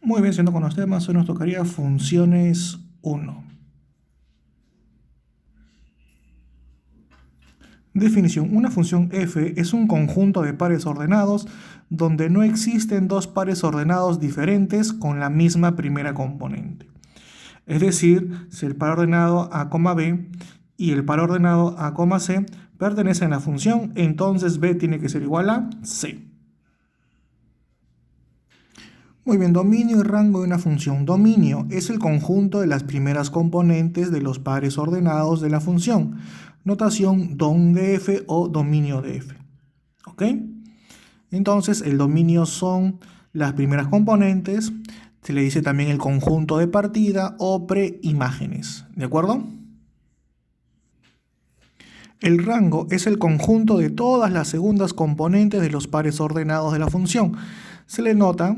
Muy bien, siendo con los temas, hoy nos tocaría funciones 1. Definición. Una función f es un conjunto de pares ordenados donde no existen dos pares ordenados diferentes con la misma primera componente. Es decir, si el par ordenado a, b y el par ordenado a, c pertenecen a la función, entonces b tiene que ser igual a c. Muy bien, dominio y rango de una función. Dominio es el conjunto de las primeras componentes de los pares ordenados de la función. Notación dom de f o dominio de f. ¿Ok? Entonces, el dominio son las primeras componentes. Se le dice también el conjunto de partida o preimágenes. ¿De acuerdo? El rango es el conjunto de todas las segundas componentes de los pares ordenados de la función. Se le nota,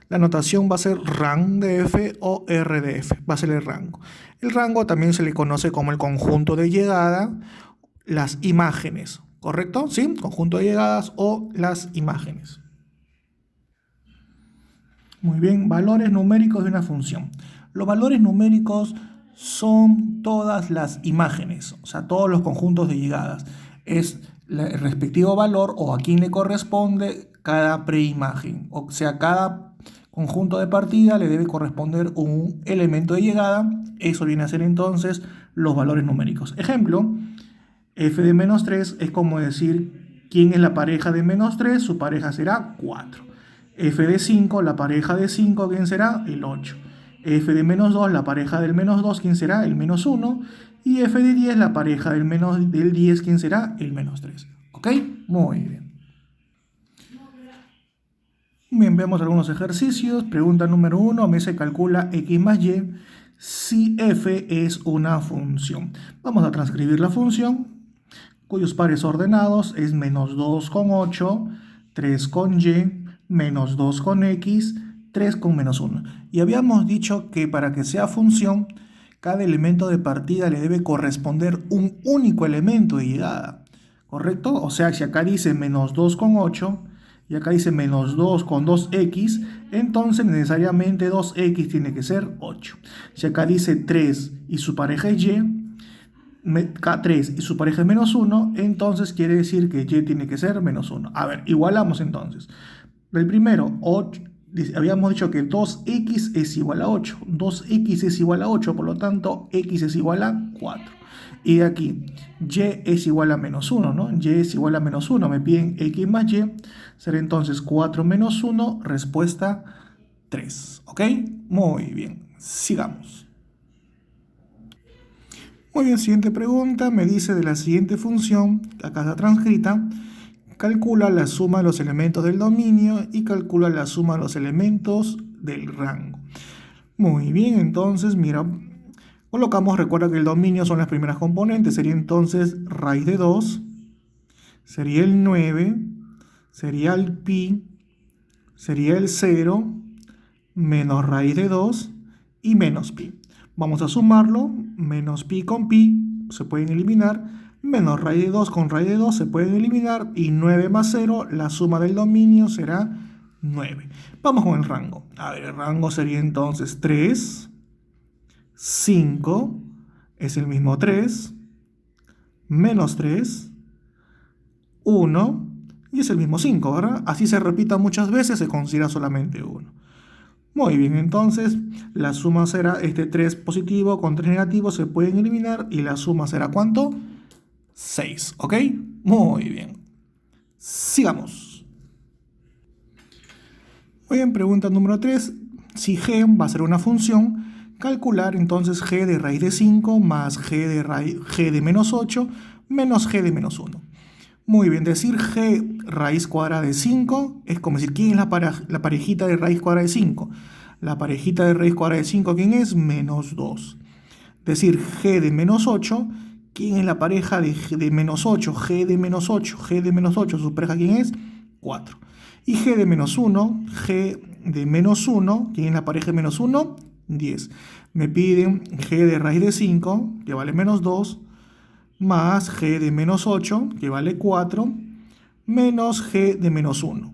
la notación va a ser rang de f o r de f, va a ser el rango. El rango también se le conoce como el conjunto de llegada, las imágenes, ¿correcto? ¿Sí? Conjunto de llegadas o las imágenes. Muy bien, valores numéricos de una función. Los valores numéricos son todas las imágenes, o sea, todos los conjuntos de llegadas. Es el respectivo valor o a quién le corresponde cada preimagen. O sea, cada conjunto de partida le debe corresponder un elemento de llegada. Eso viene a ser entonces los valores numéricos. Ejemplo, f de menos 3 es como decir quién es la pareja de menos 3, su pareja será 4. F de 5, la pareja de 5, ¿quién será? El 8. F de menos 2, la pareja del menos 2, ¿quién será? El menos 1. Y F de 10, la pareja del 10, ¿quién será? El menos 3. ¿Ok? Muy bien. Bien, veamos algunos ejercicios. Pregunta número 1, me se calcula x más y si f es una función. Vamos a transcribir la función, cuyos pares ordenados es menos 2 con 8, 3 con y, menos 2 con x, 3 con menos 1. Y habíamos dicho que para que sea función, cada elemento de partida le debe corresponder un único elemento de llegada, ¿correcto? O sea, si acá dice menos 2 con 8 y acá dice menos 2 con 2x, entonces necesariamente 2x tiene que ser 8. Si acá dice 3 y su pareja es y, K3 y su pareja es menos 1, entonces quiere decir que y tiene que ser menos 1. A ver, igualamos entonces. El primero, 8, habíamos dicho que 2x es igual a 8. 2x es igual a 8, por lo tanto, x es igual a 4. Y de aquí, y es igual a menos 1, ¿no? Y es igual a menos 1. Me piden x más y. Será entonces 4 menos 1, respuesta 3. ¿Ok? Muy bien. Sigamos. Muy bien, siguiente pregunta. Me dice de la siguiente función, acá está transcrita, calcula la suma de los elementos del dominio y calcula la suma de los elementos del rango. Muy bien, entonces, mira, colocamos, recuerda que el dominio son las primeras componentes, sería entonces raíz de 2, sería el 9, sería el pi, sería el 0, menos raíz de 2 y menos pi. Vamos a sumarlo, menos pi con pi, se pueden eliminar, menos raíz de 2 con raíz de 2 se pueden eliminar, y 9 más 0, la suma del dominio será 9. Vamos con el rango. A ver, el rango sería entonces 3, 5, es el mismo 3, menos 3, 1, y es el mismo 5, ¿verdad? Así se repita muchas veces, se considera solamente 1. Muy bien, entonces la suma será este 3 positivo con 3 negativo, se pueden eliminar y la suma será ¿cuánto? 6, ¿ok? Muy bien. Sigamos. Muy bien, pregunta número 3. Si g va a ser una función, calcular entonces g de raíz de 5 más g de menos 8 menos g de menos 1. Muy bien, decir g raíz cuadrada de 5 es como decir, ¿quién es la parejita de raíz cuadrada de 5? La parejita de raíz cuadrada de 5, ¿quién es? Menos 2. Decir g de menos 8, ¿quién es la pareja de menos 8? G de menos 8, g de menos 8, ¿su pareja quién es? 4. Y g de menos 1, g de menos 1, ¿quién es la pareja de menos 1? 10. Me piden g de raíz de 5, que vale menos 2, más g de menos 8, que vale 4, menos g de menos 1.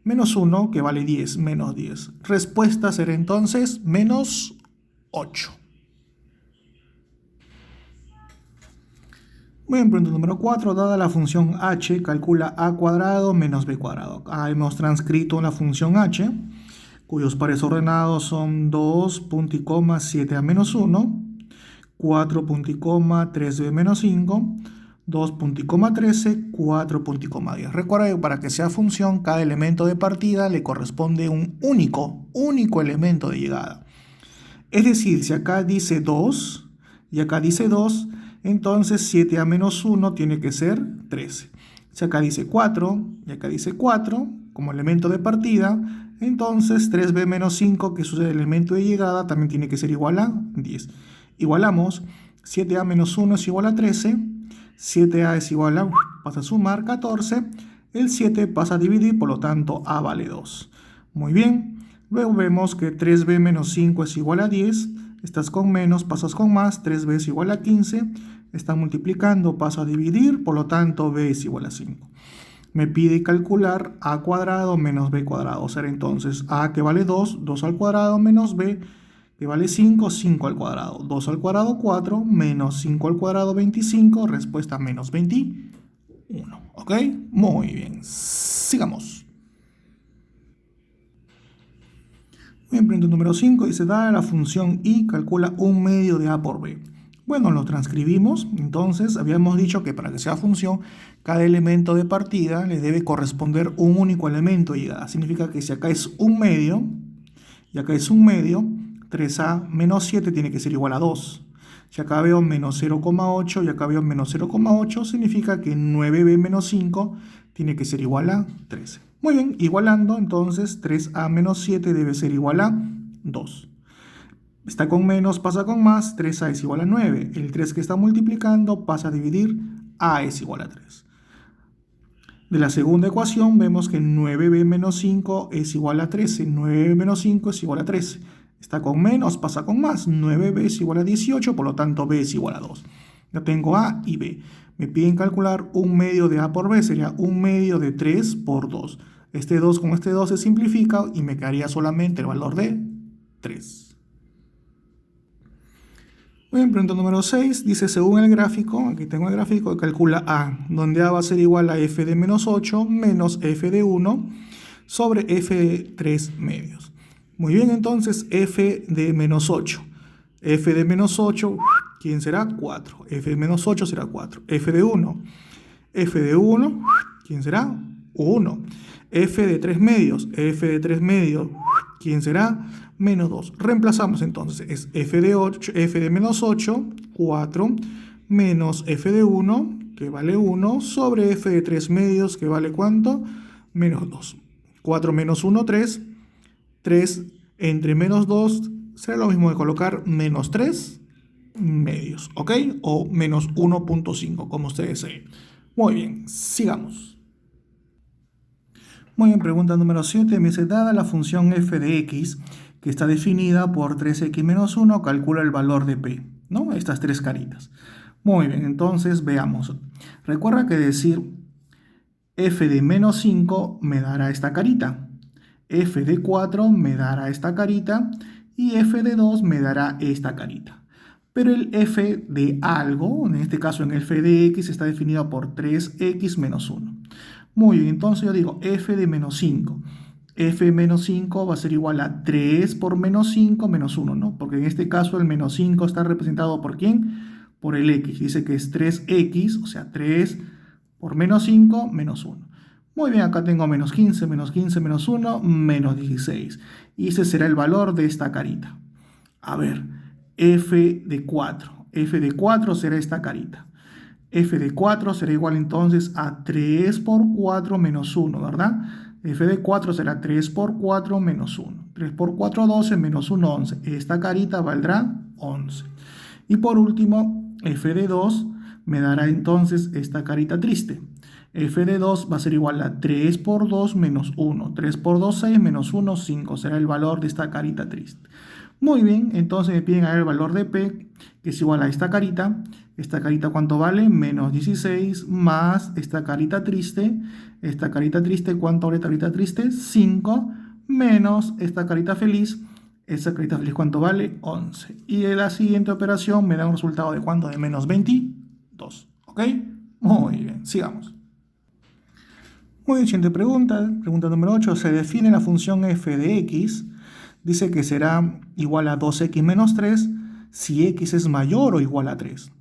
Menos 1, que vale 10, menos 10. Respuesta será entonces menos 8. Muy bien, pregunta número 4. Dada la función h, calcula a cuadrado menos b cuadrado. Acá hemos transcrito la función h, cuyos pares ordenados son 2, punto y coma, 7a menos 1, 4, punto y coma, 3b menos 5, 2, punto y coma, 13, 4, punto y coma, 10. Recuerda que para que sea función, cada elemento de partida le corresponde un único elemento de llegada. Es decir, si acá dice 2 y acá dice 2, entonces 7a menos 1 tiene que ser 13. Si acá dice 4 y acá dice 4 como elemento de partida, entonces 3b menos 5, que es el elemento de llegada, también tiene que ser igual a 10. Igualamos, 7a menos 1 es igual a 13, 7a es igual a, pasa a sumar, 14, el 7 pasa a dividir, por lo tanto a vale 2. Muy bien, luego vemos que 3b menos 5 es igual a 10, estás con menos, pasas con más, 3b es igual a 15, está multiplicando, pasa a dividir, por lo tanto b es igual a 5. Me pide calcular a cuadrado menos b cuadrado, o sea, entonces a que vale 2, 2 al cuadrado menos b que vale 5, 5 al cuadrado, 2 al cuadrado 4, menos 5 al cuadrado 25, respuesta menos 21, ¿ok? Muy bien, sigamos. Bien, pregunta número 5 dice, dada la función y, calcula un medio de a por b. Bueno, lo transcribimos, entonces habíamos dicho que para que sea función, cada elemento de partida le debe corresponder un único elemento de llegada. Significa que si acá es un medio, y acá es un medio, 3a menos 7 tiene que ser igual a 2. Si acá veo menos 0,8 y acá veo menos 0,8, significa que 9b menos 5 tiene que ser igual a 13. Muy bien, igualando, entonces 3a menos 7 debe ser igual a 2. Está con menos, pasa con más, 3a es igual a 9. El 3 que está multiplicando pasa a dividir, a es igual a 3. De la segunda ecuación vemos que 9b menos 5 es igual a 13. 9b menos 5 es igual a 13. Está con menos, pasa con más. 9b es igual a 18, por lo tanto b es igual a 2. Ya tengo a y b. Me piden calcular un medio de a por b. Sería un medio de 3 por 2. Este 2 con este 2 se simplifica y me quedaría solamente el valor de 3. Muy bien, pregunta número 6. Dice, según el gráfico, aquí tengo el gráfico, calcula a, donde a va a ser igual a f de menos 8 menos f de 1 sobre f de 3 medios. Muy bien, entonces f de menos 8. F de menos 8, ¿quién será? 4. F de menos 8 será 4. F de 1. F de 1, ¿quién será? 1. F de 3 medios. F de 3 medios, ¿quién será? Menos 2. Reemplazamos entonces. Es f de 8, f de menos 8, 4, menos f de 1, que vale 1, sobre f de 3 medios, que vale ¿cuánto? Menos 2. 4 menos 1, 3. 3 entre menos 2 será lo mismo que colocar menos 3 medios, ¿ok? O menos 1.5, como ustedes deseen. Muy bien, sigamos. Muy bien, pregunta número 7. Me dice, dada la función f de x, que está definida por 3x menos 1, calcula el valor de p, ¿no? Estas tres caritas. Muy bien, entonces veamos. Recuerda que decir f de menos 5 me dará esta carita. F de 4 me dará esta carita y f de 2 me dará esta carita. Pero el f de algo, en este caso en f de x, está definido por 3x menos 1. Muy bien, entonces yo digo f de menos 5. F de menos 5 va a ser igual a 3 por menos 5 menos 1, ¿no? Porque en este caso el menos 5 está representado por ¿quién? Por el x. Dice que es 3x, o sea, 3 por menos 5 menos 1. Muy bien, acá tengo menos 15 menos 1, menos 16. Y ese será el valor de esta carita. A ver, f de 4. F de 4 será esta carita. F de 4 será igual entonces a 3 por 4 menos 1, ¿verdad? F de 4 será 3 por 4 menos 1. 3 por 4, 12, menos 1, 11. Esta carita valdrá 11. Y por último, f de 2 me dará entonces esta carita triste. F de 2 va a ser igual a 3 por 2 menos 1. 3 por 2, 6, menos 1, 5. Será el valor de esta carita triste. Muy bien, entonces me piden el valor de P, que es igual a esta carita. ¿Esta carita cuánto vale? Menos 16 más esta carita triste. Esta carita triste, ¿cuánto vale esta carita triste? 5 menos esta carita feliz. Esta carita feliz, ¿cuánto vale? 11. Y en la siguiente operación me da un resultado de ¿cuánto? De menos 22. ¿Ok? Muy bien, sigamos. Muy bien, siguiente pregunta. Pregunta número 8. Se define la función f de x. Dice que será igual a 2x menos 3 si x es mayor o igual a 3.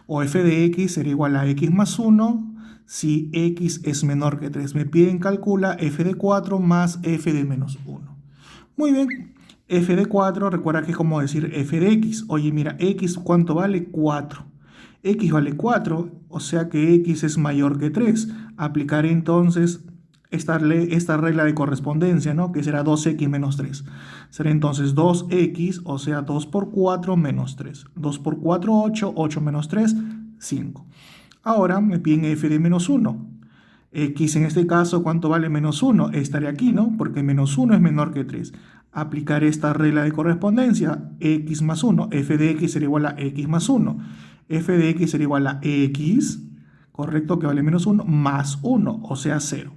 O f de x será igual a x más 1 si x es menor que 3. Me piden calcula f de 4 más f de menos 1. Muy bien. F de 4, recuerda que es como decir f de x. Oye, mira, x, ¿cuánto vale? 4. X vale 4, o sea que x es mayor que 3. Aplicaré entonces esta regla de correspondencia, ¿no? Que será 2x menos 3. Será entonces 2x, o sea, 2 por 4 menos 3. 2 por 4, 8. 8 menos 3, 5. Ahora me piden f de menos 1. X en este caso, ¿cuánto vale menos 1? Estaré aquí, ¿no? Porque menos 1 es menor que 3. Aplicaré esta regla de correspondencia, x más 1. F de x será igual a x más 1. F de x será igual a x, correcto, que vale menos 1, más 1, o sea 0.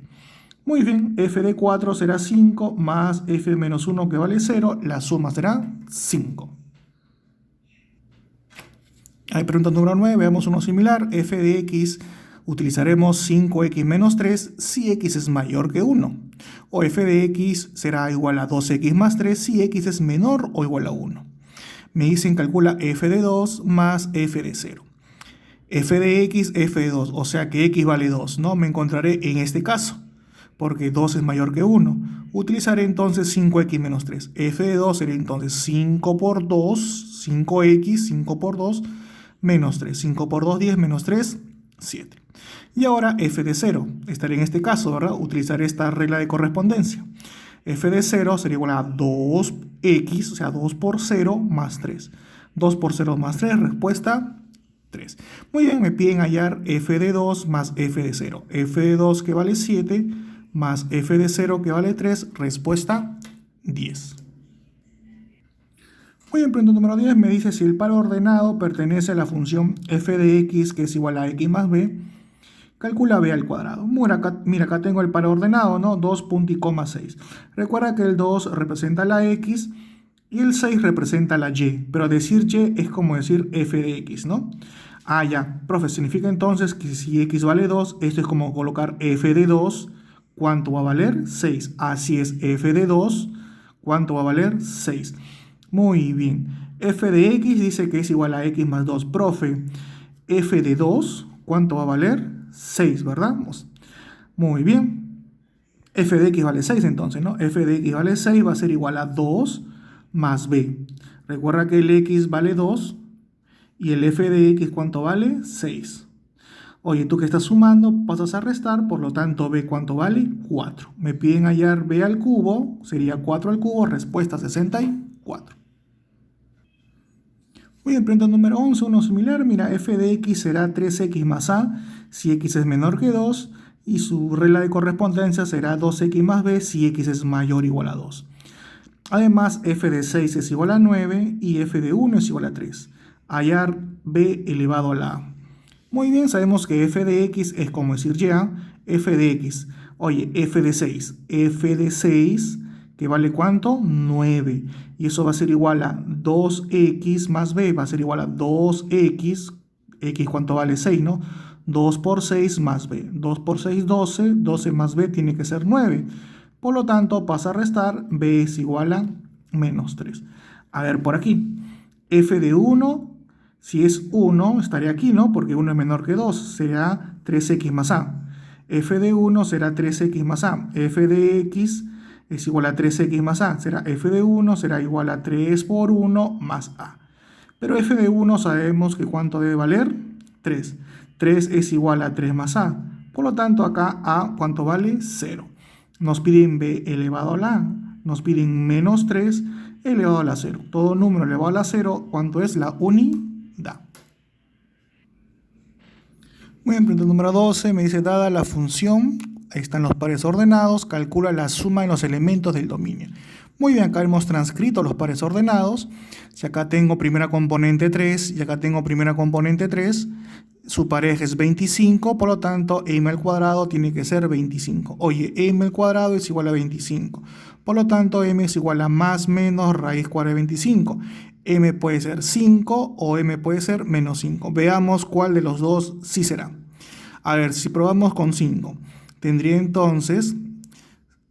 Muy bien, f de 4 será 5 más f de menos 1 que vale 0. La suma será 5. Ahí pregunta número 9, veamos uno similar. F de x utilizaremos 5x menos 3 si x es mayor que 1. O f de x será igual a 2x más 3 si x es menor o igual a 1. Me dicen calcula f de 2 más f de 0. F de x, f de 2, o sea que x vale 2, ¿no? Me encontraré en este caso, porque 2 es mayor que 1. Utilizaré entonces 5x menos 3. F de 2 sería entonces 5 por 2, 5x, 5 por 2, menos 3. 5 por 2, 10, menos 3, 7. Y ahora f de 0. Estaré en este caso, ¿verdad? Utilizaré esta regla de correspondencia. F de 0 sería igual a 2x, o sea, 2 por 0 más 3. 2 por 0 más 3, respuesta 3. Muy bien, me piden hallar f de 2 más f de 0. F de 2 que vale 7 más f de 0 que vale 3, respuesta 10. Muy bien, pregunta número 10 me dice si el par ordenado pertenece a la función f de x que es igual a x más b. Calcula b al cuadrado. Mira, acá tengo el par ordenado, ¿no? 2, punto y coma 6. Recuerda que el 2 representa la x y el 6 representa la y. Pero decir y es como decir f de x, ¿no? Ah, ya. Profe, significa entonces que si x vale 2, esto es como colocar f de 2. ¿Cuánto va a valer? 6. Así es, f de 2. ¿Cuánto va a valer? 6. Muy bien. F de x dice que es igual a x más 2. Profe, f de 2, ¿cuánto va a valer? 6, ¿verdad? Muy bien. F de x vale 6 entonces, ¿no? F de x vale 6 va a ser igual a 2 más b. Recuerda que el x vale 2 y el f de x ¿cuánto vale? 6. Oye, tú que estás sumando pasas a restar, por lo tanto b ¿cuánto vale? 4. Me piden hallar b al cubo, sería 4 al cubo, respuesta 64. Muy bien, pregunta número 11, uno similar. Mira, f de x será 3x más a si x es menor que 2 y su regla de correspondencia será 2x más b si x es mayor o igual a 2. Además, f de 6 es igual a 9 y f de 1 es igual a 3. Hallar b elevado a la a. Muy bien, sabemos que f de x es como decir ya, f de x. Oye, f de 6. F de 6, ¿que vale cuánto? 9. Y eso va a ser igual a 2x más b, va a ser igual a 2x. X, ¿cuánto vale? 6, ¿no? 2 por 6 más b. 2 por 6, 12. 12 más b tiene que ser 9. Por lo tanto, pasa a restar, b es igual a menos 3. A ver, por aquí. F de 1, si es 1, estaría aquí, ¿no? Porque 1 es menor que 2, será 3x más a. F de 1 será 3x más a. F de x es igual a 3x más a. Será f de 1 será igual a 3 por 1 más a. Pero f de 1 sabemos que ¿cuánto debe valer? 3. 3 es igual a 3 más a. Por lo tanto, acá a ¿cuánto vale? 0. Nos piden b elevado a la a. Nos piden menos 3 elevado a la 0. Todo número elevado a la 0, ¿cuánto es? La unidad. Muy bien, pregunta número 12. Me dice, dada la función, ahí están los pares ordenados, calcula la suma de los elementos del dominio. Muy bien, acá hemos transcrito los pares ordenados. Si acá tengo primera componente 3 y acá tengo primera componente 3, su pareja es 25, por lo tanto m al cuadrado tiene que ser 25. Oye, m al cuadrado es igual a 25. Por lo tanto, m es igual a más menos raíz cuadrada de 25. M puede ser 5 o m puede ser menos 5. Veamos cuál de los dos sí será. A ver, si probamos con 5, tendría entonces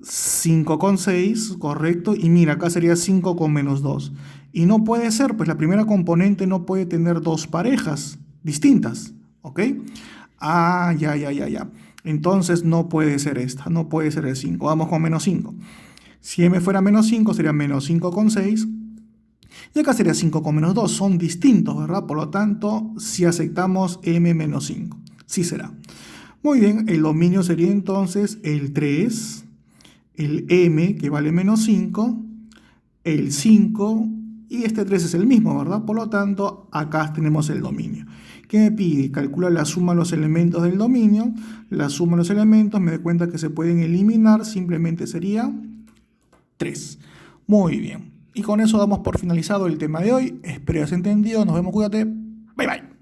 5 con 6, correcto, y mira, acá sería 5 con menos 2. Y no puede ser, pues la primera componente no puede tener dos parejas distintas, ¿ok? Ah, ya. Entonces no puede ser esta, no puede ser el 5. Vamos con menos 5. Si m fuera menos 5, sería menos 5 con 6. Y acá sería 5 con menos 2. Son distintos, ¿verdad? Por lo tanto, si aceptamos m menos 5, sí será. Muy bien, el dominio sería entonces el 3, el m, que vale menos 5, el 5, y este 3 es el mismo, ¿verdad? Por lo tanto, acá tenemos el dominio. ¿Qué me pide? Calcula la suma de los elementos del dominio. La suma de los elementos, me doy cuenta que se pueden eliminar, simplemente sería 3. Muy bien. Y con eso damos por finalizado el tema de hoy. Espero hayas entendido. Nos vemos, cuídate. Bye bye.